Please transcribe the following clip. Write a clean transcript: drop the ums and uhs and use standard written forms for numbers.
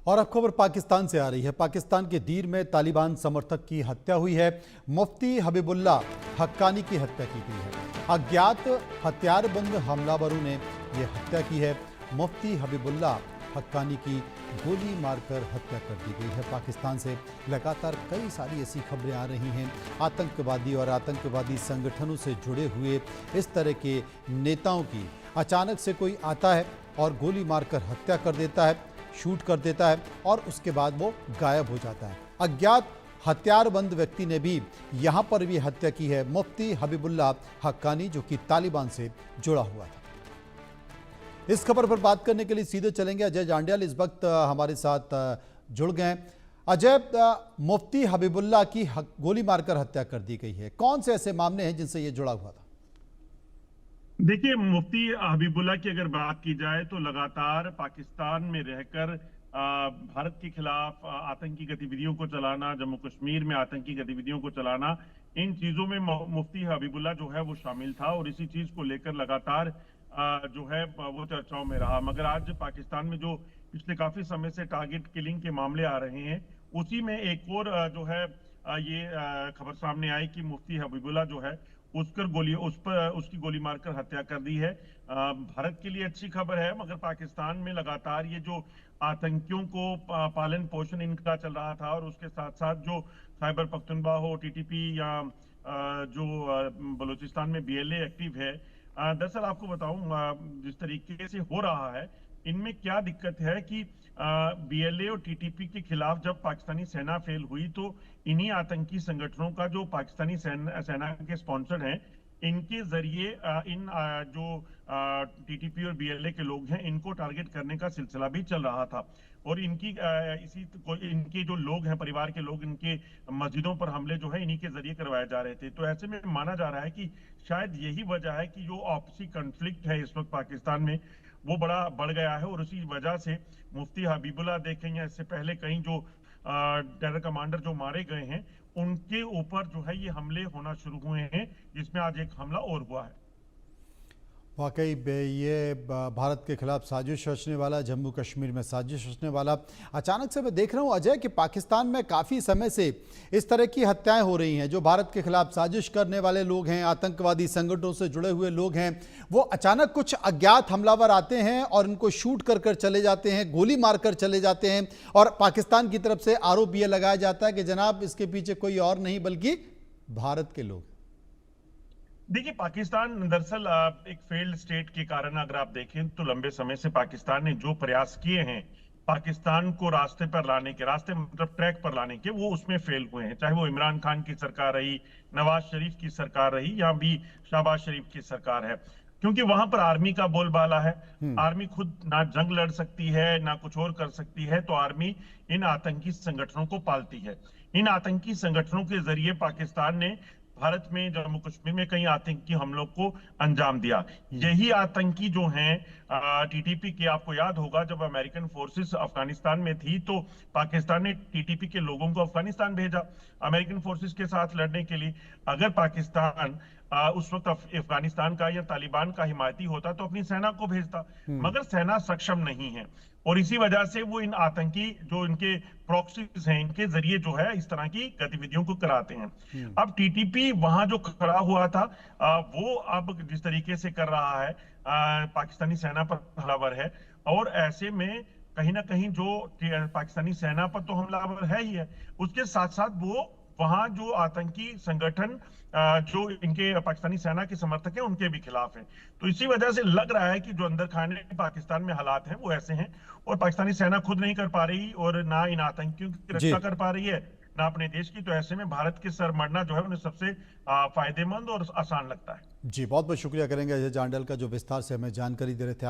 और अब खबर पाकिस्तान से आ रही है। पाकिस्तान के दीर में तालिबान समर्थक की हत्या हुई है। मुफ्ती हबीबुल्लाह हक्कानी की हत्या की गई है। अज्ञात हथियारबंद हमलावरों ने यह हत्या की है। मुफ्ती हबीबुल्लाह हक्कानी की गोली मारकर हत्या कर दी गई है। पाकिस्तान से लगातार कई सारी ऐसी खबरें आ रही हैं। आतंकवादी और आतंकवादी संगठनों से जुड़े हुए इस तरह के नेताओं की अचानक से कोई आता है और गोली मारकर हत्या कर देता है, शूट कर देता है और उसके बाद वो गायब हो जाता है। अज्ञात हथियारबंद व्यक्ति ने भी यहां पर भी हत्या की है। मुफ्ती हबीबुल्लाह हक्कानी जो कि तालिबान से जुड़ा हुआ था। इस खबर पर बात करने के लिए सीधे चलेंगे अजय जांडियाल इस वक्त हमारे साथ जुड़ गए। अजय, मुफ्ती हबीबुल्लाह की गोली मारकर हत्या कर दी गई है। कौन से ऐसे मामले हैं जिनसे ये जुड़ा हुआ था? देखिए, मुफ्ती हबीबुल्लाह की अगर बात की जाए तो लगातार पाकिस्तान में रहकर भारत के खिलाफ आतंकी गतिविधियों को चलाना, जम्मू कश्मीर में आतंकी गतिविधियों को चलाना, इन चीजों में मुफ्ती हबीबुल्लाह जो है वो शामिल था और इसी चीज को लेकर लगातार जो है वो चर्चाओं में रहा। मगर आज पाकिस्तान में जो पिछले काफी समय से टारगेट किलिंग के मामले आ रहे हैं, उसी में एक और जो है ये खबर सामने आई कि मुफ्ती हबीबुल्लाह जो है उस पर उसकी गोली मारकर हत्या कर दी है। भारत के लिए अच्छी खबर है, मगर पाकिस्तान में लगातार ये जो आतंकियों को पालन पोषण इनका चल रहा था और उसके साथ साथ जो खैबर पख्तूनख्वा हो, टीटीपी या जो बलूचिस्तान में बीएलए एक्टिव है। दरअसल आपको बताऊं जिस तरीके से हो रहा है, इनमें क्या दिक्कत है कि बीएलए और टीटीपी के खिलाफ जब पाकिस्तानी सेना फेल हुई तो इन्हीं आतंकी संगठनों का जो पाकिस्तानी सेना के स्पॉन्सर हैं, इनके जरिए जो टीटीपी और बीएलए के लोग हैं, इनको टारगेट करने का सिलसिला भी चल रहा था। और इनके जो लोग हैं, परिवार के लोग, इनके मस्जिदों पर हमले जो है इन्हीं के जरिए करवाए जा रहे थे। तो ऐसे में माना जा रहा है कि शायद यही वजह है कि जो आपसी कॉन्फ्लिक्ट है इस वक्त पाकिस्तान में वो बड़ा बढ़ गया है। और उसी वजह से मुफ्ती हबीबुल्लाह देखें या इससे पहले कहीं जो टेरर कमांडर जो मारे गए हैं, उनके ऊपर जो है ये हमले होना शुरू हुए हैं, जिसमें आज एक हमला और हुआ है। वाकई ये भारत के खिलाफ साजिश रचने वाला, जम्मू कश्मीर में साजिश रचने वाला। अचानक से मैं देख रहा हूं अजय कि पाकिस्तान में काफ़ी समय से इस तरह की हत्याएं हो रही हैं। जो भारत के खिलाफ साजिश करने वाले लोग हैं, आतंकवादी संगठनों से जुड़े हुए लोग हैं, वो अचानक कुछ अज्ञात हमलावर आते हैं और इनको शूट कर कर चले जाते हैं, गोली मारकर चले जाते हैं। और पाकिस्तान की तरफ से आरोप यह लगाया जाता है कि जनाब इसके पीछे कोई और नहीं बल्कि भारत के लोग। देखिए, पाकिस्तान दरअसल एक फेल्ड स्टेट के कारण अगर आप देखें तो लंबे समय से पाकिस्तान ने जो प्रयास किए हैं पाकिस्तान को रास्ते मतलब ट्रैक पर लाने के, वो उसमें फेल हुए हैं। चाहे वो इमरान खान की सरकार रही, नवाज शरीफ की सरकार रही, या भी शहबाज शरीफ की सरकार है। क्योंकि वहां पर आर्मी का बोलबाला है। आर्मी खुद ना जंग लड़ सकती है ना कुछ और कर सकती है, तो आर्मी इन आतंकी संगठनों को पालती है। इन आतंकी संगठनों के जरिए पाकिस्तान ने भारत में, जम्मू कश्मीर में कई आतंकी हमलों को अंजाम दिया। यही आतंकी जो हैं टीटीपी के, आपको याद होगा जब अमेरिकन फोर्सेस अफगानिस्तान में थी तो पाकिस्तान ने टीटीपी के लोगों को अफगानिस्तान भेजा अमेरिकन फोर्सेस के साथ लड़ने के लिए। अगर पाकिस्तान उस वक्त अफगानिस्तान का या तालिबान का हिमायती होता तो अपनी सेना को भेजता, मगर सेना सक्षम नहीं है। और इसी वजह से वो इन आतंकी जो इनके प्रॉक्सीज हैं, इनके जरिए जो है इस तरह की गतिविधियों को कराते हैं। अब टीटीपी वहां जो खड़ा हुआ था वो अब जिस तरीके से कर रहा है, पाकिस्तानी सेना पर हमलावर है। और ऐसे में कहीं ना कहीं जो पाकिस्तानी सेना पर तो हमलावर है ही है, उसके साथ साथ वो वहां जो आतंकी संगठन जो इनके पाकिस्तानी सेना के समर्थक हैं उनके भी खिलाफ है। तो इसी वजह से लग रहा है कि जो अंदर खाने पाकिस्तान में हालात हैं वो ऐसे हैं, और पाकिस्तानी सेना खुद नहीं कर पा रही और ना इन आतंकियों की रक्षा कर पा रही है, ना अपने देश की। तो ऐसे में भारत के सर मरना जो है उन्हें सबसे फायदेमंद और आसान लगता है। जी, बहुत बहुत शुक्रिया करेंगे अजय जांडियाल का, जो विस्तार से हमें जानकारी दे रहे थे।